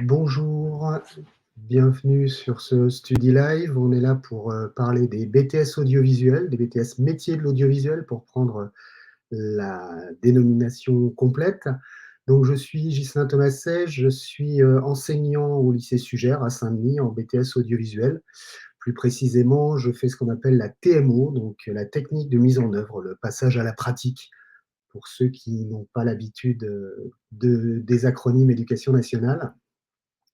Bonjour, bienvenue sur ce Study Live. On est là pour parler des BTS audiovisuels, des BTS métiers de l'audiovisuel pour prendre la dénomination complète. Donc je suis Ghislain Thomaset, je suis enseignant au lycée Sugère à Saint-Denis en BTS audiovisuel. Plus précisément, je fais ce qu'on appelle la TMO, donc la technique de mise en œuvre, le passage à la pratique pour ceux qui n'ont pas l'habitude des acronymes éducation nationale.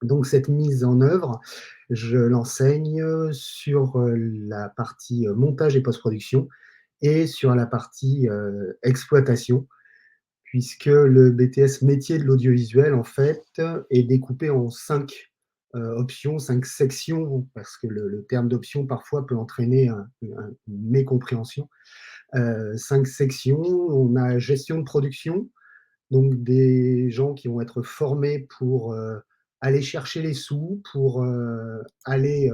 Donc cette mise en œuvre, je l'enseigne sur la partie montage et post-production et sur la partie exploitation, puisque le BTS métier de l'audiovisuel, en fait, est découpé en 5 options, 5 sections, parce que le terme d'option parfois peut entraîner une mécompréhension. 5 sections, on a gestion de production, donc des gens qui vont être formés pour aller chercher les sous, pour aller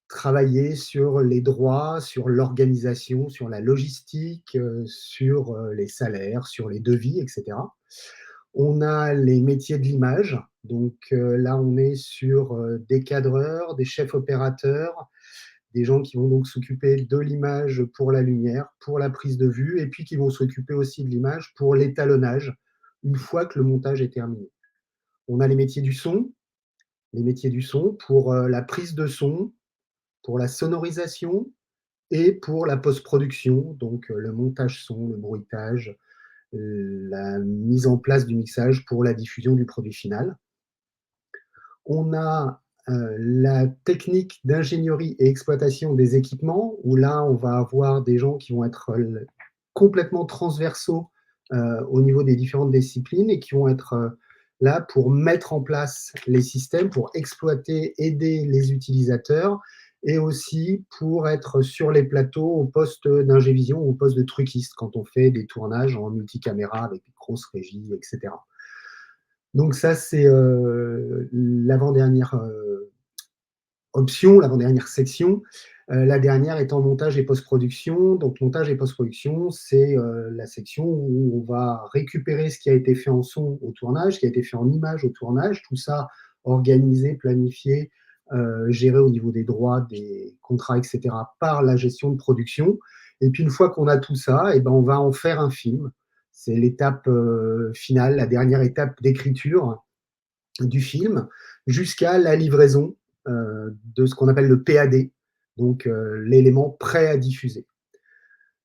travailler sur les droits, sur l'organisation, sur la logistique, sur les salaires, sur les devis, etc. On a les métiers de l'image, donc là on est sur des cadreurs, des chefs opérateurs, des gens qui vont donc s'occuper de l'image pour la lumière, pour la prise de vue, et puis qui vont s'occuper aussi de l'image pour l'étalonnage, une fois que le montage est terminé. On a les métiers du son pour la prise de son, pour la sonorisation et pour la post-production, donc le montage son, le bruitage, la mise en place du mixage pour la diffusion du produit final. On a la technique d'ingénierie et exploitation des équipements, où là, on va avoir des gens qui vont être complètement transversaux au niveau des différentes disciplines et qui vont être là pour mettre en place les systèmes, pour exploiter, aider les utilisateurs et aussi pour être sur les plateaux au poste d'ingévision ou au poste de truquiste quand on fait des tournages en multicaméra avec des grosses régies, etc. Donc ça, c'est l'avant-dernière option, l'avant-dernière section. La dernière étant montage et post-production. Donc montage et post-production, c'est la section où on va récupérer ce qui a été fait en son au tournage, ce qui a été fait en image au tournage, tout ça organisé, planifié, géré au niveau des droits, des contrats, etc., par la gestion de production. Et puis une fois qu'on a tout ça, et ben on va en faire un film. C'est l'étape finale, la dernière étape d'écriture du film, jusqu'à la livraison de ce qu'on appelle le PAD, donc l'élément prêt à diffuser.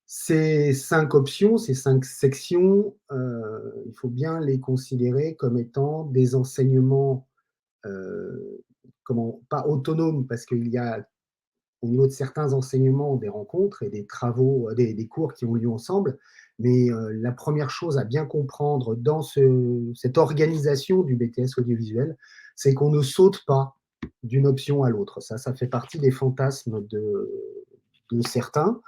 Ces 5 options, ces 5 sections, il faut bien les considérer comme étant des enseignements, pas autonomes, parce qu'il y a au niveau de certains enseignements, des rencontres et des travaux, des cours qui ont lieu ensemble. Mais la première chose à bien comprendre dans cette organisation du BTS audiovisuel, c'est qu'on ne saute pas d'une option à l'autre. Ça fait partie des fantasmes de certains.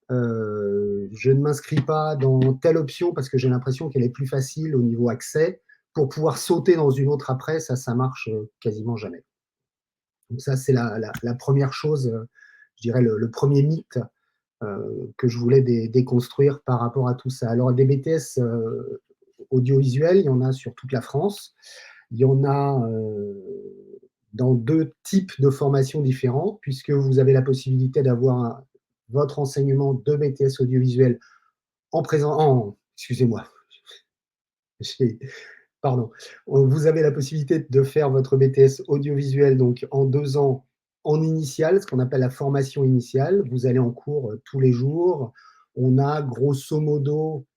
Je ne m'inscris pas dans telle option parce que j'ai l'impression qu'elle est plus facile au niveau accès. Pour pouvoir sauter dans une autre après, ça marche quasiment jamais. Donc ça, c'est la première chose, je dirais le premier mythe que je voulais déconstruire par rapport à tout ça. Alors des BTS audiovisuels, il y en a sur toute la France. Il y en a dans 2 types de formations différentes, puisque vous avez la possibilité d'avoir votre enseignement de BTS audiovisuel en présent excusez-moi, pardon. Vous avez la possibilité de faire votre BTS audiovisuel donc en 2 ans en initial, ce qu'on appelle la formation initiale. Vous allez en cours tous les jours. On a grosso modo,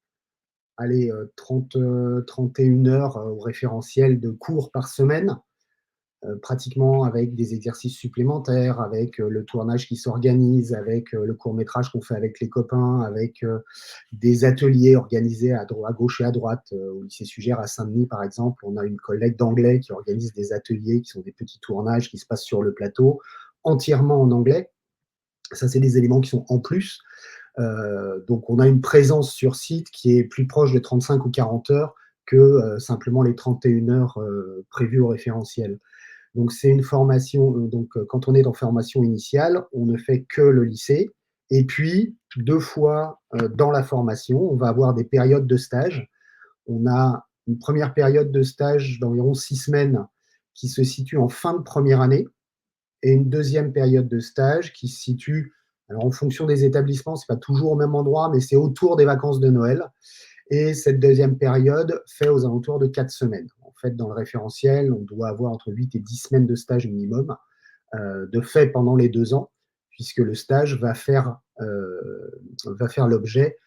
allez, 31 heures au référentiel de cours par semaine, pratiquement avec des exercices supplémentaires, avec le tournage qui s'organise, avec le court-métrage qu'on fait avec les copains, avec des ateliers organisés à gauche et à droite. Au lycée Sugère à Saint-Denis, par exemple, on a une collègue d'anglais qui organise des ateliers qui sont des petits tournages qui se passent sur le plateau, entièrement en anglais. Ça, c'est des éléments qui sont en plus. Donc, on a une présence sur site qui est plus proche de 35 ou 40 heures que simplement les 31 heures prévues au référentiel. Donc, c'est une formation. Donc, quand on est en formation initiale, on ne fait que le lycée. Et puis, 2 fois dans la formation, on va avoir des périodes de stage. On a une première période de stage d'environ 6 semaines qui se situe en fin de première année et une deuxième période de stage qui se situe, alors en fonction des établissements, c'est pas toujours au même endroit, mais c'est autour des vacances de Noël. Et cette deuxième période fait aux alentours de 4 semaines. En fait, dans le référentiel, on doit avoir entre 8 et 10 semaines de stage minimum, de fait pendant les 2 ans, puisque le stage va faire l'objet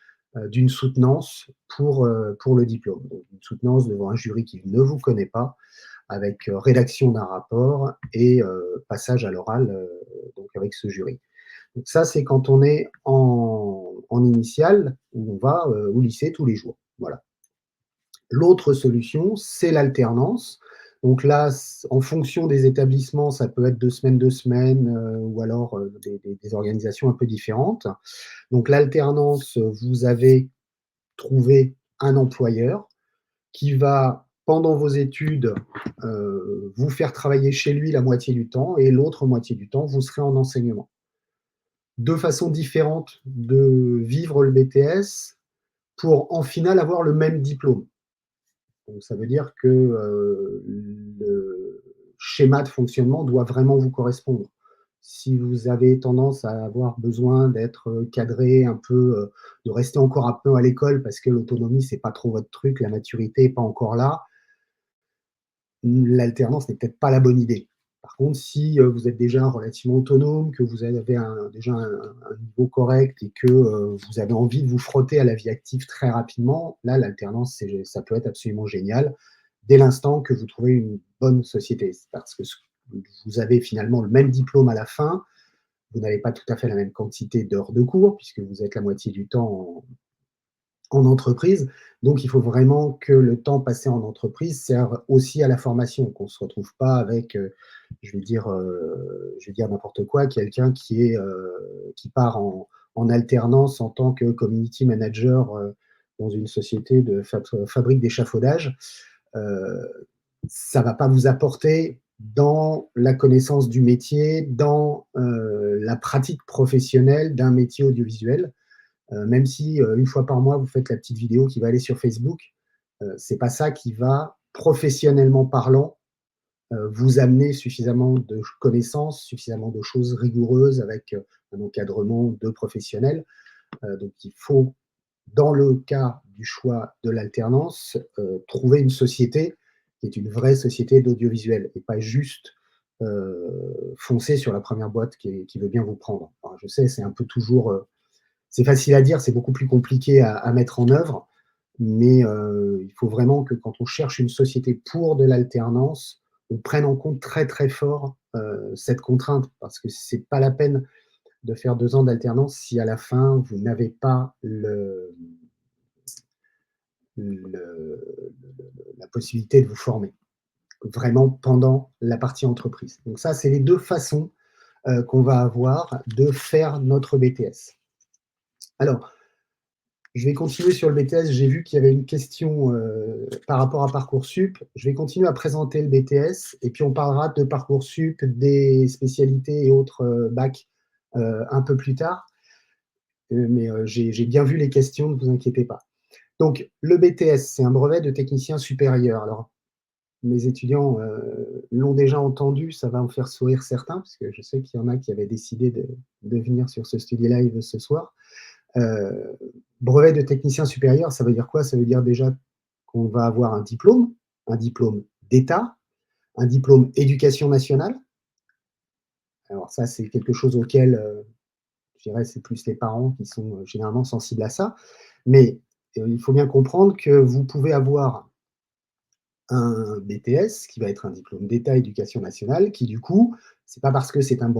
d'une soutenance pour le diplôme. Donc, une soutenance devant un jury qui ne vous connaît pas, avec rédaction d'un rapport et passage à l'oral donc avec ce jury. Donc ça, c'est quand on est en initiale, où on va au lycée tous les jours. Voilà. L'autre solution, c'est l'alternance. Donc là, en fonction des établissements, ça peut être 2 semaines, ou alors des organisations un peu différentes. Donc l'alternance, vous avez trouvé un employeur qui va, pendant vos études, vous faire travailler chez lui la moitié du temps et l'autre moitié du temps, vous serez en enseignement. Deux façons différentes de vivre le BTS pour, en finale, avoir le même diplôme. Donc ça veut dire que le schéma de fonctionnement doit vraiment vous correspondre. Si vous avez tendance à avoir besoin d'être cadré un peu, de rester encore un peu à l'école parce que l'autonomie, c'est pas trop votre truc, la maturité est pas encore là, l'alternance n'est peut-être pas la bonne idée. Par contre, si vous êtes déjà relativement autonome, que vous avez déjà un niveau correct et que vous avez envie de vous frotter à la vie active très rapidement, là, l'alternance, ça peut être absolument génial dès l'instant que vous trouvez une bonne société. Parce que vous avez finalement le même diplôme à la fin, vous n'avez pas tout à fait la même quantité d'heures de cours, puisque vous êtes la moitié du temps en entreprise. Donc, il faut vraiment que le temps passé en entreprise serve aussi à la formation, qu'on ne se retrouve pas avec, je vais dire n'importe quoi, quelqu'un qui part en alternance en tant que community manager dans une société de fabrique d'échafaudage. Euh, Ça ne va pas vous apporter dans la connaissance du métier, dans la pratique professionnelle d'un métier audiovisuel. Même si une fois par mois, vous faites la petite vidéo qui va aller sur Facebook, c'est pas ça qui va, professionnellement parlant, vous amener suffisamment de connaissances, suffisamment de choses rigoureuses avec un encadrement de professionnels. Donc il faut, dans le cas du choix de l'alternance, trouver une société qui est une vraie société d'audiovisuel et pas juste foncer sur la première boîte qui veut bien vous prendre. Alors, je sais, c'est un peu toujours c'est facile à dire, c'est beaucoup plus compliqué à mettre en œuvre, mais il faut vraiment que quand on cherche une société pour de l'alternance, on prenne en compte très très fort cette contrainte, parce que c'est pas la peine de faire 2 ans d'alternance si à la fin vous n'avez pas la possibilité de vous former vraiment pendant la partie entreprise. Donc ça, c'est les deux façons qu'on va avoir de faire notre BTS. Alors, je vais continuer sur le BTS. J'ai vu qu'il y avait une question par rapport à Parcoursup. Je vais continuer à présenter le BTS et puis on parlera de Parcoursup, des spécialités et autres bacs un peu plus tard. Mais j'ai bien vu les questions, ne vous inquiétez pas. Donc, le BTS, c'est un brevet de technicien supérieur. Alors, mes étudiants l'ont déjà entendu, ça va en faire sourire certains, parce que je sais qu'il y en a qui avaient décidé de venir sur ce Study Live ce soir. Euh, Brevet de technicien supérieur, ça veut dire quoi? Ça veut dire déjà qu'on va avoir un diplôme d'État, un diplôme éducation nationale. Alors ça, c'est quelque chose auquel, je dirais, c'est plus les parents qui sont généralement sensibles à ça. Mais il faut bien comprendre que vous pouvez avoir un BTS qui va être un diplôme d'État éducation nationale, qui du coup, c'est pas parce que c'est un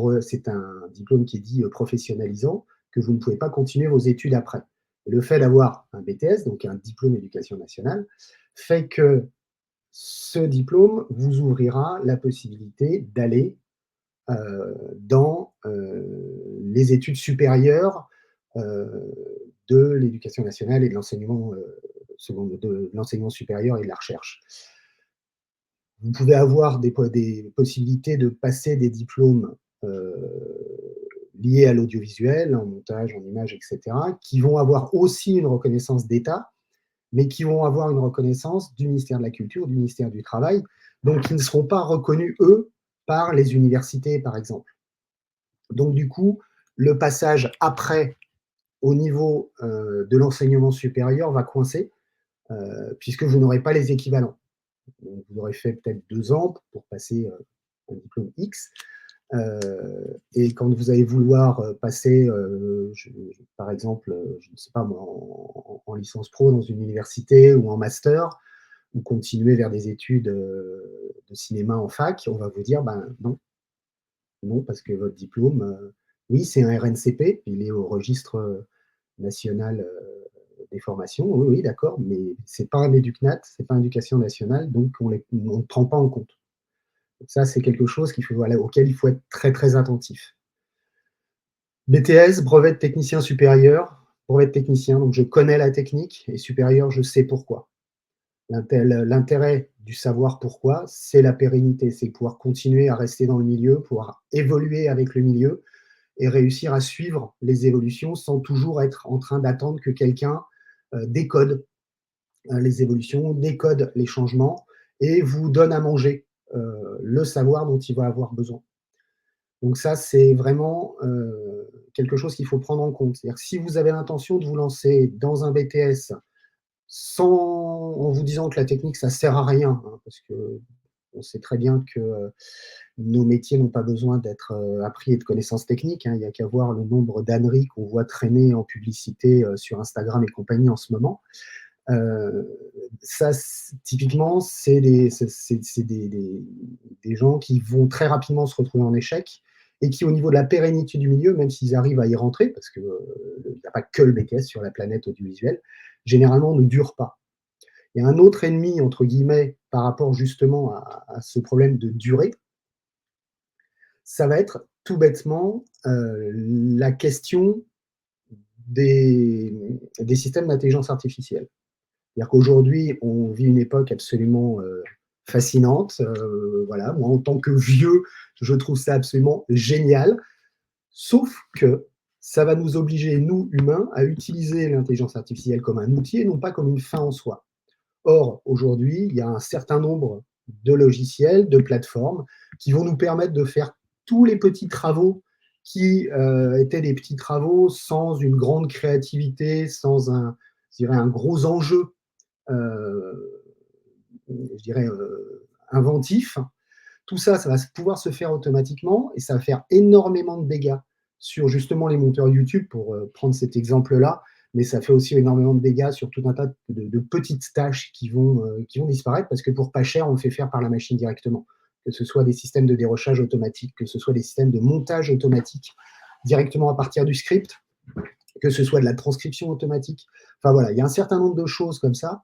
diplôme qui est dit professionnalisant que vous ne pouvez pas continuer vos études après. Le fait d'avoir un BTS, donc un diplôme éducation nationale, fait que ce diplôme vous ouvrira la possibilité d'aller dans les études supérieures de l'éducation nationale et de l'enseignement supérieur et de la recherche. Vous pouvez avoir des possibilités de passer des diplômes liés à l'audiovisuel, en montage, en image, etc., qui vont avoir aussi une reconnaissance d'État, mais qui vont avoir une reconnaissance du ministère de la Culture, du ministère du Travail, donc qui ne seront pas reconnus, eux, par les universités, par exemple. Donc du coup, le passage après au niveau de l'enseignement supérieur va coincer, puisque vous n'aurez pas les équivalents. Donc, vous aurez fait peut-être 2 ans pour passer un diplôme X, et quand vous allez vouloir passer, par exemple, je ne sais pas moi, en licence pro dans une université ou en master, ou continuer vers des études de cinéma en fac, on va vous dire, ben non, non, parce que votre diplôme, oui, c'est un RNCP, il est au registre national des formations, oui, oui, d'accord, mais c'est pas un éducnat, c'est pas éducation nationale, donc on ne prend pas en compte. Donc ça, c'est quelque chose voilà, auquel il faut être très, très attentif. BTS, brevet de technicien supérieur, brevet de technicien, donc je connais la technique, et supérieur, je sais pourquoi. L'intérêt du savoir pourquoi, c'est la pérennité, c'est pouvoir continuer à rester dans le milieu, pouvoir évoluer avec le milieu et réussir à suivre les évolutions sans toujours être en train d'attendre que quelqu'un décode les évolutions, décode les changements et vous donne à manger le savoir dont il va avoir besoin. Donc ça, c'est vraiment quelque chose qu'il faut prendre en compte. C'est-à-dire que si vous avez l'intention de vous lancer dans un BTS en vous disant que la technique, ça sert à rien, hein, parce que on sait très bien que nos métiers n'ont pas besoin d'être appris et de connaissances techniques, hein. Il n'y a qu'à voir le nombre d'âneries qu'on voit traîner en publicité sur Instagram et compagnie en ce moment. Euh, Ça, typiquement, c'est des gens qui vont très rapidement se retrouver en échec et qui, au niveau de la pérennité du milieu, même s'ils arrivent à y rentrer, parce qu'il n'y a pas que le BTS sur la planète audiovisuelle, généralement ne durent pas. Il y a un autre ennemi, entre guillemets, par rapport justement à ce problème de durée, ça va être tout bêtement la question des, des systèmes d'intelligence artificielle. C'est-à-dire qu'aujourd'hui, on vit une époque absolument fascinante. Voilà, moi, en tant que vieux, je trouve ça absolument génial. Sauf que ça va nous obliger, nous, humains, à utiliser l'intelligence artificielle comme un outil et non pas comme une fin en soi. Or, aujourd'hui, il y a un certain nombre de logiciels, de plateformes qui vont nous permettre de faire tous les petits travaux qui étaient des petits travaux sans une grande créativité, sans je dirais, un gros enjeu, euh, je dirais, inventif. Tout ça, ça va pouvoir se faire automatiquement et ça va faire énormément de dégâts sur justement les monteurs YouTube, pour prendre cet exemple-là, mais ça fait aussi énormément de dégâts sur tout un tas de petites tâches qui vont disparaître parce que pour pas cher, on le fait faire par la machine directement. Que ce soit des systèmes de dérochage automatique, que ce soit des systèmes de montage automatique directement à partir du script, que ce soit de la transcription automatique. Enfin voilà, il y a un certain nombre de choses comme ça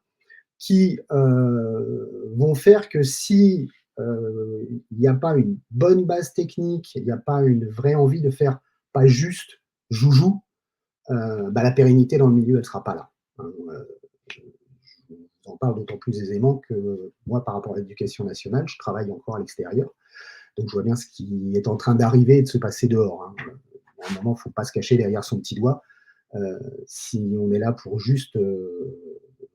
qui vont faire que si il n'y a pas une bonne base technique, il n'y a pas une vraie envie de faire pas juste joujou, bah, la pérennité dans le milieu, elle ne sera pas là. Hein. Je vous en parle d'autant plus aisément que moi, par rapport à l'éducation nationale, je travaille encore à l'extérieur. Donc je vois bien ce qui est en train d'arriver et de se passer dehors. Hein. À un moment, il ne faut pas se cacher derrière son petit doigt. Si on est là pour juste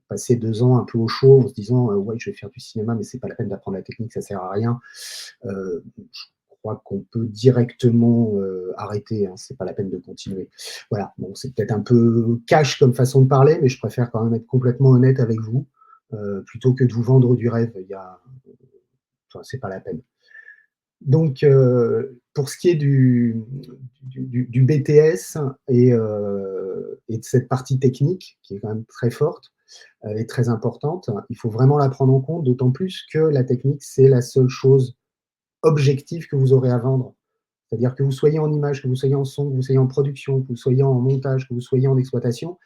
passer 2 ans un peu au chaud en se disant ouais, je vais faire du cinéma, mais c'est pas la peine d'apprendre la technique, ça sert à rien. Je crois qu'on peut directement arrêter, hein, c'est pas la peine de continuer. Voilà, bon, c'est peut-être un peu cash comme façon de parler, mais je préfère quand même être complètement honnête avec vous plutôt que de vous vendre du rêve. Enfin, c'est pas la peine. Donc, pour ce qui est du BTS et de cette partie technique, qui est quand même très forte et très importante, il faut vraiment la prendre en compte, d'autant plus que la technique, c'est la seule chose objective que vous aurez à vendre. C'est-à-dire que vous soyez en image, que vous soyez en son, que vous soyez en production, que vous soyez en montage, que vous soyez en exploitation,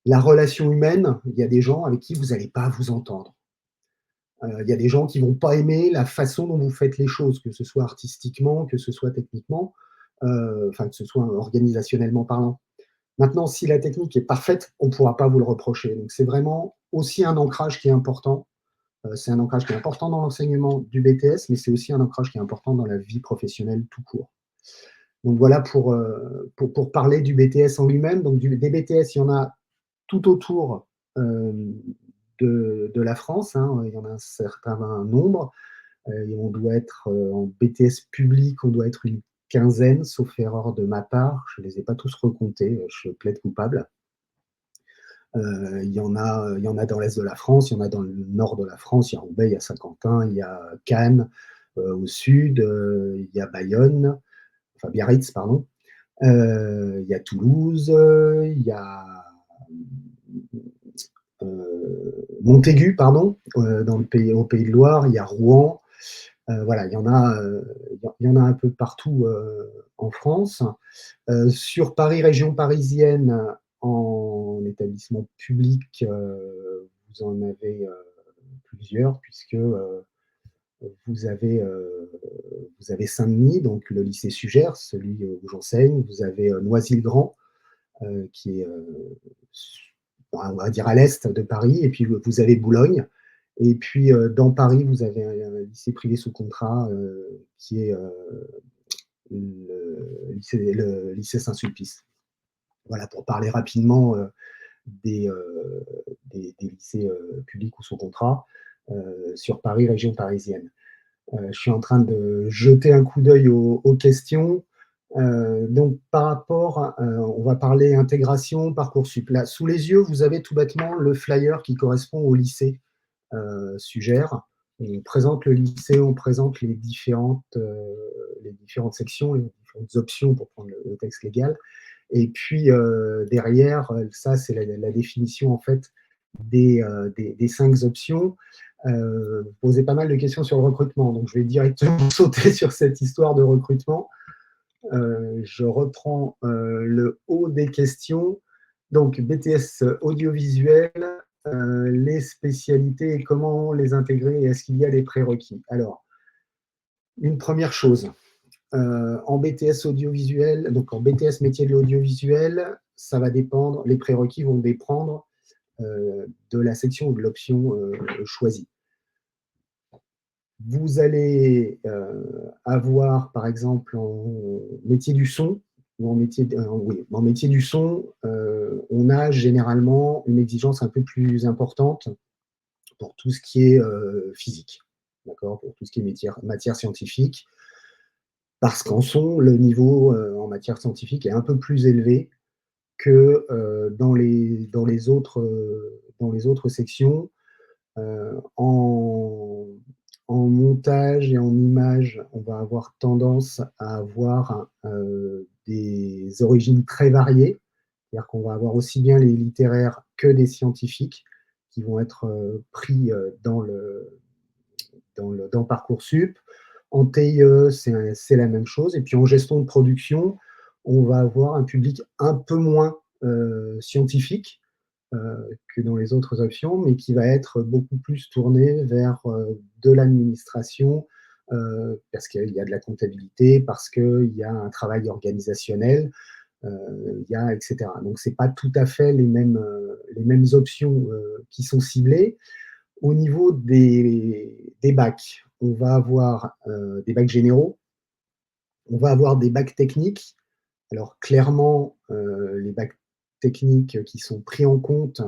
la relation humaine, il y a des gens avec qui vous n'allez pas vous entendre. Il y a des gens qui ne vont pas aimer la façon dont vous faites les choses, que ce soit artistiquement, que ce soit techniquement, enfin que ce soit organisationnellement parlant. Maintenant, si la technique est parfaite, on ne pourra pas vous le reprocher. Donc c'est vraiment aussi un ancrage qui est important. C'est un ancrage qui est important dans l'enseignement du BTS, mais c'est aussi un ancrage qui est important dans la vie professionnelle tout court. Donc voilà pour parler du BTS en lui-même. Donc des BTS, il y en a tout autour de la France, hein, il y en a un certain nombre. Et on doit être en BTS public, on doit être une quinzaine, sauf erreur de ma part. Je ne les ai pas tous recomptés, je plaide coupable. Il y en a dans l'est de la France, il y en a dans le nord de la France, il y a Roubaix, il y a Saint-Quentin, il y a Cannes au sud, il y a Bayonne, enfin Biarritz, pardon. Il y a Toulouse, il y a Montaigu, pardon, au Pays de Loire, il y a Rouen. Voilà, il y en a un peu partout en France. Sur Paris, région parisienne, en établissement public, vous en avez plusieurs, puisque vous avez, euh, vous avez Saint-Denis, donc le lycée Sugère, celui où j'enseigne. Vous avez Noisy-le-Grand, qui est, on va dire, à l'est de Paris. Et puis vous avez Boulogne. Et puis dans Paris, vous avez un lycée privé sous contrat qui est le lycée Saint-Sulpice. Voilà, pour parler rapidement des, euh, des lycées publics ou sous contrat sur Paris, région parisienne. Je suis en train de jeter un coup d'œil aux questions. Donc, par rapport, on va parler intégration, Parcoursup. Là, sous les yeux, vous avez tout bêtement le flyer qui correspond au lycée Sugère. On présente le lycée, on présente les différentes sections, les différentes options pour prendre le texte légal. Et puis derrière, ça c'est la définition en fait des 5 options. Vous posez pas mal de questions sur le recrutement, donc je vais directement sauter sur cette histoire de recrutement. Je reprends le haut des questions. Donc BTS audiovisuel, les spécialités et comment les intégrer et est-ce qu'il y a des prérequis? Alors, une première chose, en BTS audiovisuel, donc en BTS métier de l'audiovisuel, ça va dépendre, les prérequis vont dépendre de la section ou de l'option choisie. Vous allez avoir, par exemple, en métier du son, ou oui, en métier du son, on a généralement une exigence un peu plus importante pour tout ce qui est physique, d'accord, pour tout ce qui est matière scientifique. Parce qu'en son, le niveau en matière scientifique est un peu plus élevé que dans les autres sections. En, en, montage et en image, on va avoir tendance à avoir des origines très variées. C'est-à-dire qu'on va avoir aussi bien les littéraires que des scientifiques qui vont être pris dans Parcoursup. En TIE, c'est la même chose. Et puis en gestion de production, on va avoir un public un peu moins scientifique que dans les autres options, mais qui va être beaucoup plus tourné vers de l'administration, parce qu'il y a de la comptabilité, parce qu'il y a un travail organisationnel, il y a, etc. Donc, ce n'est pas tout à fait les mêmes options qui sont ciblées. Au niveau des bacs, on va avoir des bacs généraux, on va avoir des bacs techniques. Alors clairement, les bacs techniques qui sont pris en compte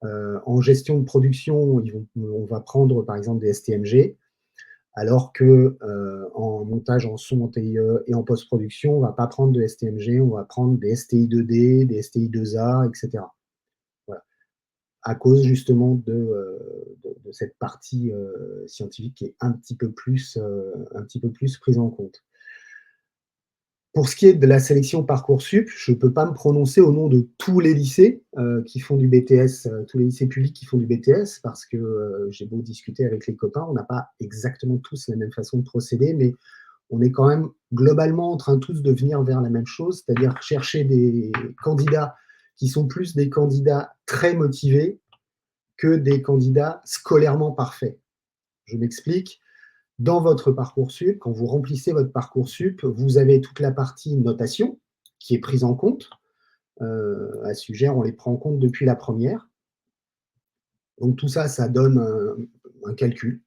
en gestion de production, on va prendre par exemple des STMG, alors que en montage en son, en TIE et en post-production, on ne va pas prendre de STMG, on va prendre des STI 2D, des STI 2A, etc. Voilà. À cause justement de cette partie scientifique qui est un petit peu plus prise en compte. Pour ce qui est de la sélection Parcoursup, je ne peux pas me prononcer au nom de tous les lycées qui font du BTS, tous les lycées publics qui font du BTS, parce que j'ai beau discuter avec les copains, on n'a pas exactement tous la même façon de procéder, mais on est quand même globalement en train tous de venir vers la même chose, c'est-à-dire chercher des candidats qui sont plus des candidats très motivés que des candidats scolairement parfaits. Je m'explique. Dans votre Parcoursup, quand vous remplissez votre Parcoursup, vous avez toute la partie notation qui est prise en compte. À Sugère, on les prend en compte depuis la première. Donc tout ça, ça donne un calcul.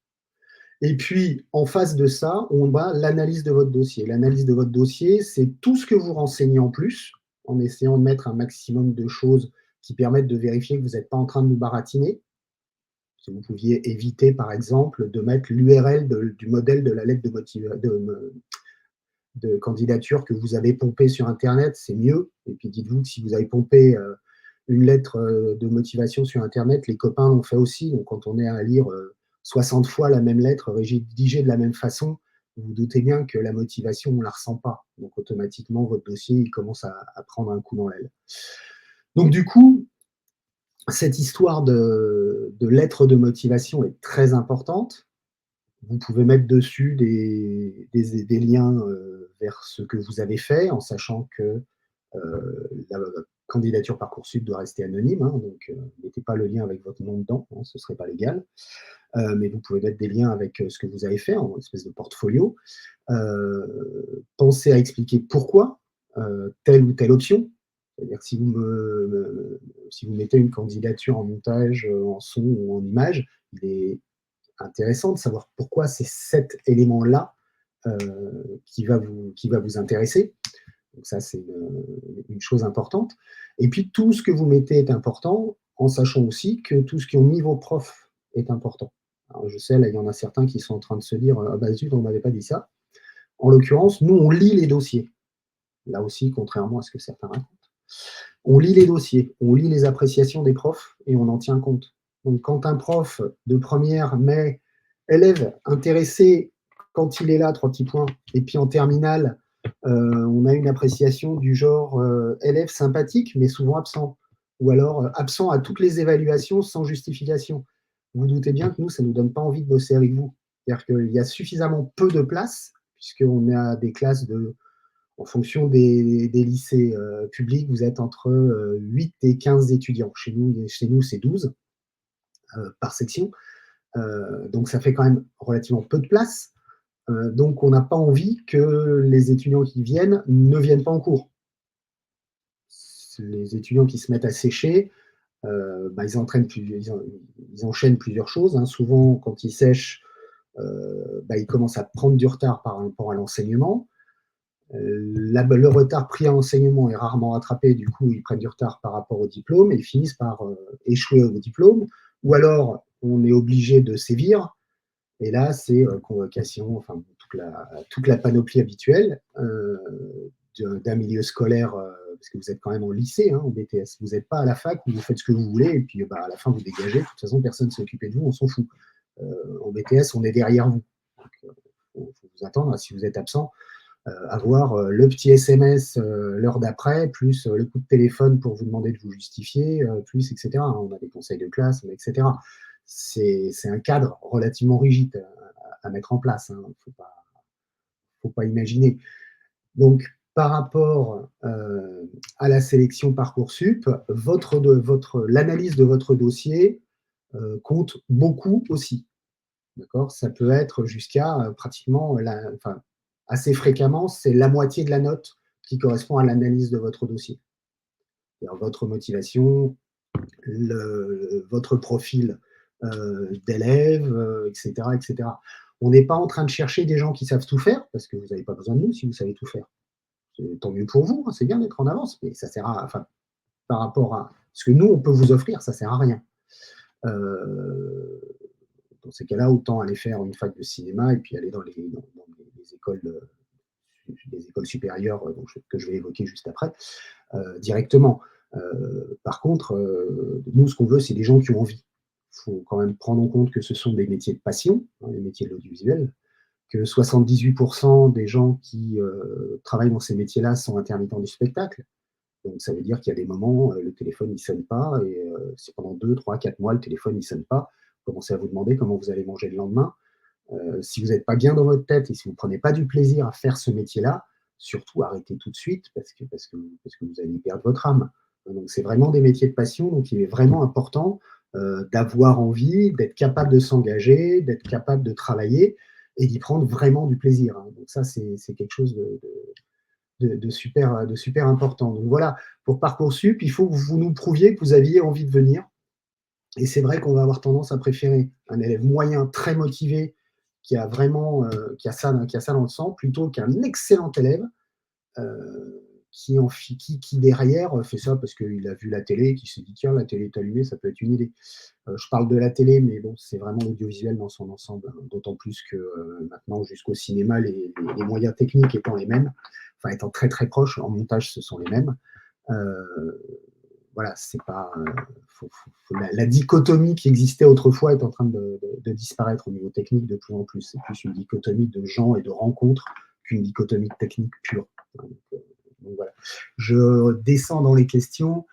Et puis, en face de ça, on a l'analyse de votre dossier. L'analyse de votre dossier, c'est tout ce que vous renseignez en plus, en essayant de mettre un maximum de choses qui permettent de vérifier que vous n'êtes pas en train de nous baratiner. Si vous pouviez éviter, par exemple, de mettre l'URL du modèle de la lettre de candidature que vous avez pompée sur internet, c'est mieux. Et puis dites-vous que si vous avez pompé, une lettre, de motivation sur internet, les copains l'ont fait aussi. Donc quand on est à lire, 60 fois la même lettre rédigée de la même façon, vous vous doutez bien que la motivation, on ne la ressent pas. Donc automatiquement, votre dossier, il commence à prendre un coup dans l'aile. Donc du coup, cette histoire de lettre de motivation est très importante. Vous pouvez mettre dessus des liens, vers ce que vous avez fait, en sachant que, la candidature Parcoursup doit rester anonyme, hein, donc mettez pas le lien avec votre nom dedans, hein, ce serait pas légal. Mais vous pouvez mettre des liens avec, ce que vous avez fait en espèce de portfolio. Pensez à expliquer pourquoi, telle ou telle option. C'est-à-dire que si vous mettez une candidature en montage, en son ou en image, il est intéressant de savoir pourquoi c'est cet élément-là, qui va vous intéresser. Donc ça, c'est une chose importante. Et puis tout ce que vous mettez est important, en sachant aussi que tout ce qu'ont mis vos profs est important. Alors je sais, là, il y en a certains qui sont en train de se dire: «Ah bah zut, on m'avait pas dit ça». En l'occurrence, nous, on lit les dossiers. Là aussi, contrairement à ce que certains racontent. On lit les dossiers, on lit les appréciations des profs et on en tient compte. Donc quand un prof de première met élève intéressé quand il est là, 3 petits points, et puis en terminale, on a une appréciation du genre, élève sympathique mais souvent absent, ou alors, absent à toutes les évaluations sans justification. Vous doutez bien que nous, ça ne nous donne pas envie de bosser avec vous. C'est-à-dire qu'il y a suffisamment peu de place, puisqu'on a des classes en fonction des lycées, publics, vous êtes entre, 8 et 15 étudiants. Chez nous, c'est 12, par section. Donc ça fait quand même relativement peu de place. Donc on n'a pas envie que les étudiants qui viennent ne viennent pas en cours. Les étudiants qui se mettent à sécher, bah, ils enchaînent plusieurs choses, hein. Souvent, quand ils sèchent, bah, ils commencent à prendre du retard par rapport à l'enseignement. Le retard pris à l'enseignement est rarement rattrapé, du coup, ils prennent du retard par rapport au diplôme et ils finissent par échouer au diplôme. Ou alors, on est obligé de sévir, et là, c'est convocation, enfin, toute la panoplie habituelle d'un milieu scolaire, parce que vous êtes quand même en lycée, hein, en BTS. Vous n'êtes pas à la fac où vous faites ce que vous voulez et puis bah, à la fin, vous dégagez. De toute façon, personne ne s'est occupé de vous, on s'en fout. En BTS, on est derrière vous. Il faut vous attendre, si vous êtes absent, avoir le petit SMS l'heure d'après, plus le coup de téléphone pour vous demander de vous justifier, plus etc. On a des conseils de classe, etc. C'est un cadre relativement rigide à mettre en place. Il ne faut pas imaginer. Donc, par rapport à la sélection Parcoursup, l'analyse de votre dossier compte beaucoup aussi. D'accord? Ça peut être jusqu'à pratiquement, enfin, assez fréquemment, c'est la moitié de la note qui correspond à l'analyse de votre dossier. C'est-à-dire votre motivation, votre profil d'élève, etc., etc. On n'est pas en train de chercher des gens qui savent tout faire, parce que vous n'avez pas besoin de nous si vous savez tout faire. Tant mieux pour vous, hein, c'est bien d'être en avance, mais ça sert enfin, par rapport à ce que nous, on peut vous offrir, ça sert à rien. Euh, Dans ces cas-là, autant aller faire une fac de cinéma et puis aller dans les écoles supérieures que je vais évoquer juste après, directement. Par contre, nous, ce qu'on veut, c'est des gens qui ont envie. Il faut quand même prendre en compte que ce sont des métiers de passion, hein, les métiers de l'audiovisuel, que 78% des gens qui travaillent dans ces métiers-là sont intermittents du spectacle. Donc ça veut dire qu'il y a des moments, le téléphone ne sonne pas, et c'est pendant 2, 3, 4 mois, le téléphone ne sonne pas. Vous commencez à vous demander comment vous allez manger le lendemain. Si vous n'êtes pas bien dans votre tête et si vous ne prenez pas du plaisir à faire ce métier-là, surtout arrêtez tout de suite parce que vous allez perdre votre âme. Donc c'est vraiment des métiers de passion, donc il est vraiment important d'avoir envie, d'être capable de s'engager, d'être capable de travailler et d'y prendre vraiment du plaisir, hein. Donc ça, c'est quelque chose de super important. Donc voilà, pour Parcoursup, il faut que vous nous prouviez que vous aviez envie de venir. Et c'est vrai qu'on va avoir tendance à préférer un élève moyen, très motivé, qui a vraiment qui a ça dans le sang, plutôt qu'un excellent élève qui derrière fait ça parce qu'il a vu la télé, qui s'est dit tiens, la télé est allumée, ça peut être une idée. Je parle de la télé, mais bon, c'est vraiment l'audiovisuel dans son ensemble, hein, d'autant plus que maintenant, jusqu'au cinéma, les moyens techniques étant les mêmes, enfin étant très très proches, en montage, ce sont les mêmes. Euh, voilà, c'est pas. La dichotomie qui existait autrefois est en train de disparaître au niveau technique de plus en plus. C'est plus une dichotomie de gens et de rencontres qu'une dichotomie technique pure. Donc voilà. Je descends dans les questions.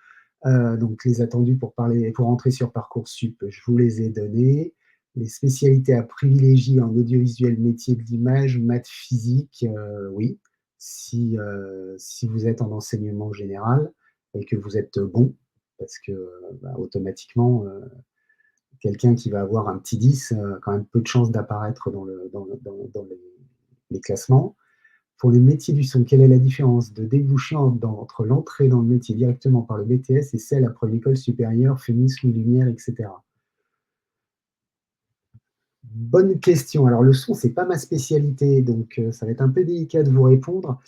Donc les attendus pour entrer sur Parcoursup, je vous les ai donnés. Les spécialités à privilégier en audiovisuel, métier de l'image, maths, physique, oui. Si vous êtes en enseignement général et que vous êtes bon, parce que bah, automatiquement, quelqu'un qui va avoir un petit 10 a quand même peu de chances d'apparaître dans les classements. Pour les métiers du son, quelle est la différence de débouché entre l'entrée dans le métier directement par le BTS et celle après une école supérieure, féminisme, lumière, etc. Bonne question. Alors le son, c'est pas ma spécialité, donc ça va être un peu délicat de vous répondre.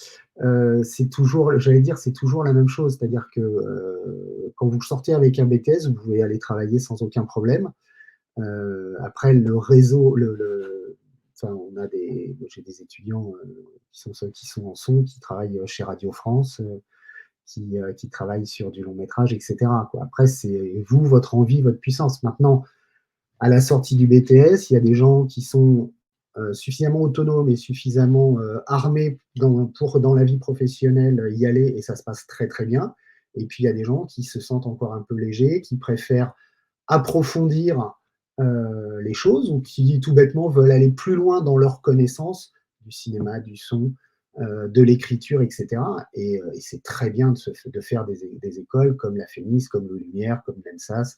C'est toujours, j'allais dire, c'est toujours la même chose, c'est-à-dire que quand vous sortez avec un BTS, vous pouvez aller travailler sans aucun problème. Après, le réseau, enfin, j'ai des étudiants qui sont en son, qui travaillent chez Radio France, qui travaillent sur du long métrage, etc., quoi. Après, c'est vous, votre envie, votre puissance. Maintenant, à la sortie du BTS, il y a des gens qui sont suffisamment autonomes et suffisamment armés pour, dans la vie professionnelle, y aller et ça se passe très très bien. Et puis il y a des gens qui se sentent encore un peu légers, qui préfèrent approfondir les choses ou qui tout bêtement veulent aller plus loin dans leur connaissance du cinéma, du son, de l'écriture, etc. Et c'est très bien de faire des écoles comme la FEMIS, comme le Lumière, comme l'ENSAS,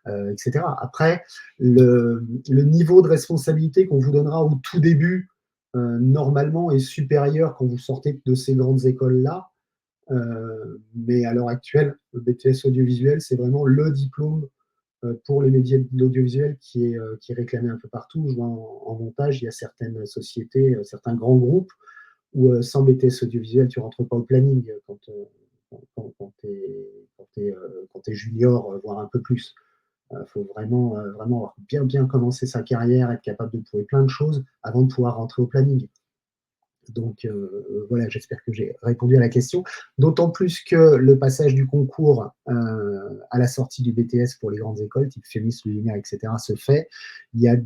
etc. Après, le niveau de responsabilité qu'on vous donnera au tout début, normalement, est supérieur quand vous sortez de ces grandes écoles-là. Mais à l'heure actuelle, le BTS audiovisuel, c'est vraiment le diplôme pour les médias de l'audiovisuel qui est réclamé un peu partout. Je vois en montage, il y a certaines sociétés, certains grands groupes où sans BTS audiovisuel, tu ne rentres pas au planning quand tu es junior, voire un peu plus. Il faut vraiment avoir bien commencé sa carrière, être capable de prouver plein de choses avant de pouvoir rentrer au planning. Donc voilà, j'espère que j'ai répondu à la question. D'autant plus que le passage du concours à la sortie du BTS pour les grandes écoles, type FEMIS, Lumière, etc., se fait. Il y a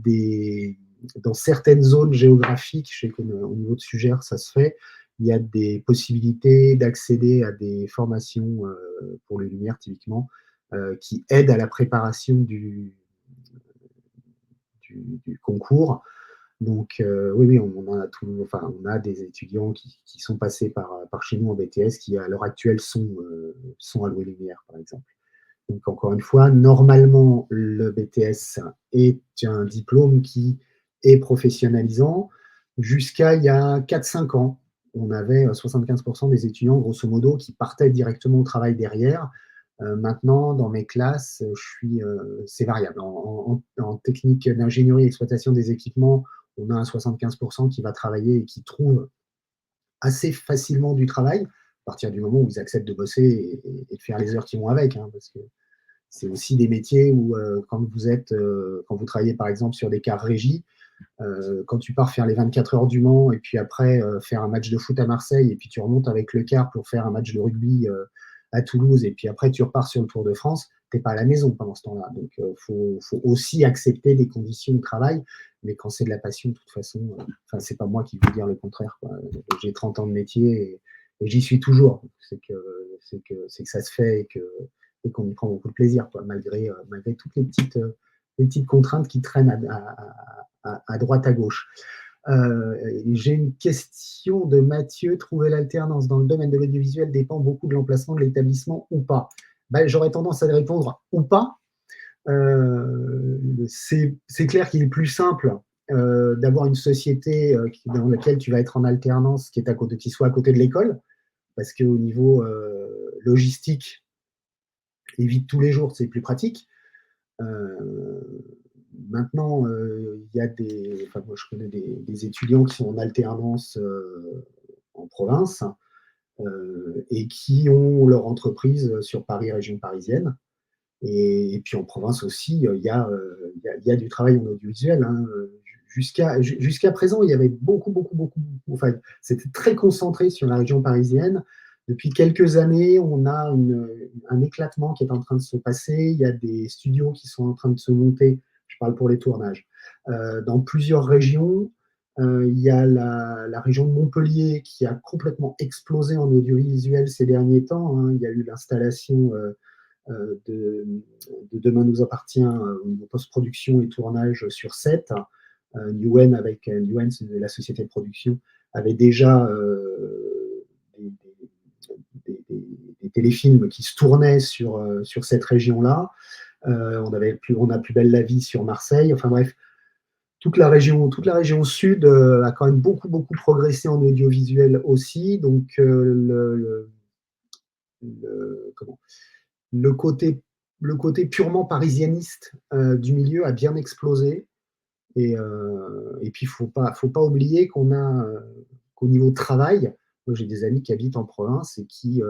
dans certaines zones géographiques, je sais qu'au niveau de Sugère, ça se fait, il y a des possibilités d'accéder à des formations pour les Lumières, typiquement, qui aident à la préparation du concours. Donc oui, on a des étudiants qui sont passés par chez nous en BTS qui, à l'heure actuelle, sont alloués Lumière, par exemple. Donc encore une fois, normalement, le BTS est un diplôme qui est professionnalisant. Jusqu'à il y a 4-5 ans, on avait 75% des étudiants, grosso modo, qui partaient directement au travail derrière. Maintenant, dans mes classes, c'est variable. En technique d'ingénierie et exploitation des équipements, on a un 75% qui va travailler et qui trouve assez facilement du travail, à partir du moment où ils acceptent de bosser et de faire les heures qui vont avec, hein, parce que c'est aussi des métiers où quand vous travaillez par exemple sur des cars régies, quand tu pars faire les 24 heures du Mans et puis après faire un match de foot à Marseille et puis tu remontes avec le car pour faire un match de rugby à Toulouse et puis après tu repars sur le Tour de France, tu n'es pas à la maison pendant ce temps-là. Donc faut aussi accepter des conditions de travail, mais quand c'est de la passion, de toute façon, c'est pas moi qui vais dire le contraire, quoi. J'ai 30 ans de métier et j'y suis toujours. C'est que ça se fait et qu'on y prend beaucoup de plaisir, quoi, malgré toutes les petites contraintes qui traînent à droite, à gauche. J'ai une question de Mathieu. Trouver l'alternance dans le domaine de l'audiovisuel dépend beaucoup de l'emplacement de l'établissement ou pas? Ben, j'aurais tendance à répondre ou pas. C'est clair qu'il est plus simple d'avoir une société dans laquelle tu vas être en alternance qui soit à côté de l'école, parce qu'au niveau logistique, et vite tous les jours, c'est plus pratique. Maintenant, il y a moi je connais des étudiants qui sont en alternance en province. et qui ont leur entreprise sur Paris, région parisienne. Et puis en province aussi, il y a du travail en audiovisuel, hein. Jusqu'à présent, il y avait beaucoup, enfin, c'était très concentré sur la région parisienne. Depuis quelques années, on a un éclatement qui est en train de se passer. Il y a des studios qui sont en train de se monter, je parle pour les tournages, dans plusieurs régions. Il y a la région de Montpellier qui a complètement explosé en audiovisuel ces derniers temps, hein. Il y a eu l'installation de Demain nous appartient, post-production et tournage sur 7. Newen, avec Newen, c'est la société de production, avait déjà des, des téléfilms qui se tournaient sur cette région-là. On a Plus belle la vie sur Marseille. Enfin bref, toute la région sud a quand même beaucoup progressé en audiovisuel aussi. Donc comment, le côté, le côté purement parisianiste du milieu a bien explosé. Et puis, faut pas oublier qu'au niveau travail, moi j'ai des amis qui habitent en province et qui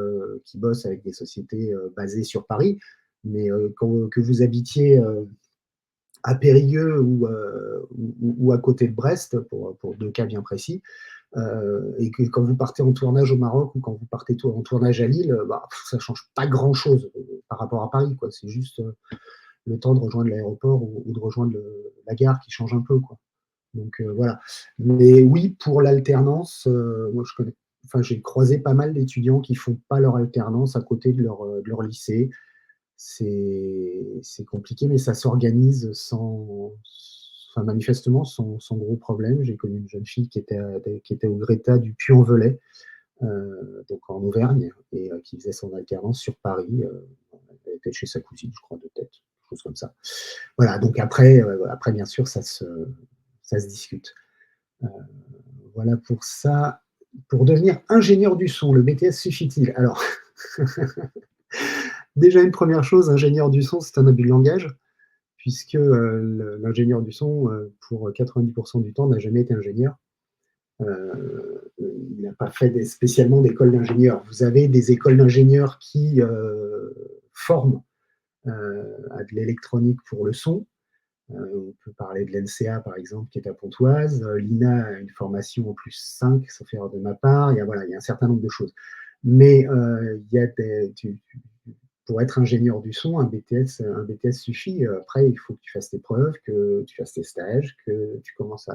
bossent avec des sociétés basées sur Paris. Mais que vous habitiez à Périgueux ou à côté de Brest, pour deux cas bien précis, et que quand vous partez en tournage au Maroc ou quand vous partez en tournage à Lille, bah, ça change pas grand-chose par rapport à Paris, quoi. C'est juste le temps de rejoindre l'aéroport ou de rejoindre la gare qui change un peu, quoi. Donc voilà. Mais oui, pour l'alternance, moi enfin, j'ai croisé pas mal d'étudiants qui font pas leur alternance à côté de leur lycée. C'est compliqué, mais ça s'organise enfin, manifestement sans gros problème. J'ai connu une jeune fille qui était au Greta du Puy-en-Velay, donc en Auvergne, et qui faisait son alternance sur Paris. Elle était chez sa cousine, je crois, de tête, chose comme ça. Voilà, donc après bien sûr, ça se discute. Euh, voilà pour ça. Pour devenir ingénieur du son, le BTS suffit-il? Alors, déjà une première chose, ingénieur du son, c'est un abus de langage, puisque l'ingénieur du son, pour 90% du temps, n'a jamais été ingénieur. Il n'a pas fait spécialement d'école d'ingénieur. Vous avez des écoles d'ingénieurs qui forment à de l'électronique pour le son. On peut parler de l'NCA, par exemple, qui est à Pontoise. L'INA a une formation en plus 5, sauf erreur de ma part. Il y a un certain nombre de choses. Mais pour être ingénieur du son, un BTS suffit. Après, il faut que tu fasses tes preuves, que tu fasses tes stages, que tu commences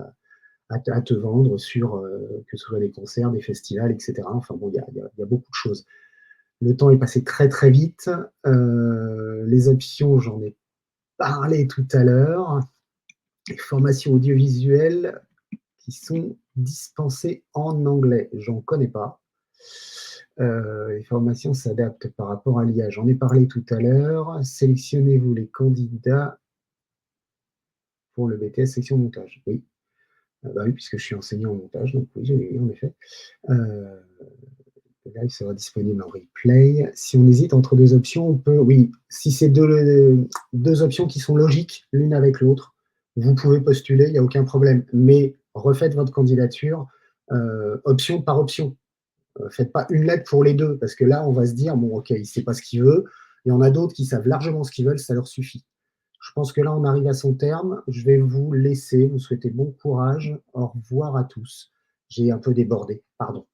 à te vendre sur que ce soit des concerts, des festivals, etc. Enfin bon, il y a beaucoup de choses. Le temps est passé très vite. Les options, j'en ai parlé tout à l'heure. Les formations audiovisuelles qui sont dispensées en anglais, j'en connais pas. Les formations s'adaptent par rapport à l'IA, j'en ai parlé tout à l'heure. Sélectionnez-vous les candidats pour le BTS section montage. Oui. Bah oui, puisque je suis enseignant en montage, donc oui, j'ai en effet. Là, il sera disponible en replay. Si on hésite entre deux options, on peut, oui, si c'est deux options qui sont logiques l'une avec l'autre, vous pouvez postuler, il n'y a aucun problème. Mais refaites votre candidature option par option. Faites pas une lettre pour les deux, parce que là, on va se dire, bon, ok, il ne sait pas ce qu'il veut. Il y en a d'autres qui savent largement ce qu'ils veulent, ça leur suffit. Je pense que là, on arrive à son terme. Je vais vous laisser, vous souhaiter bon courage. Au revoir à tous. J'ai un peu débordé, pardon.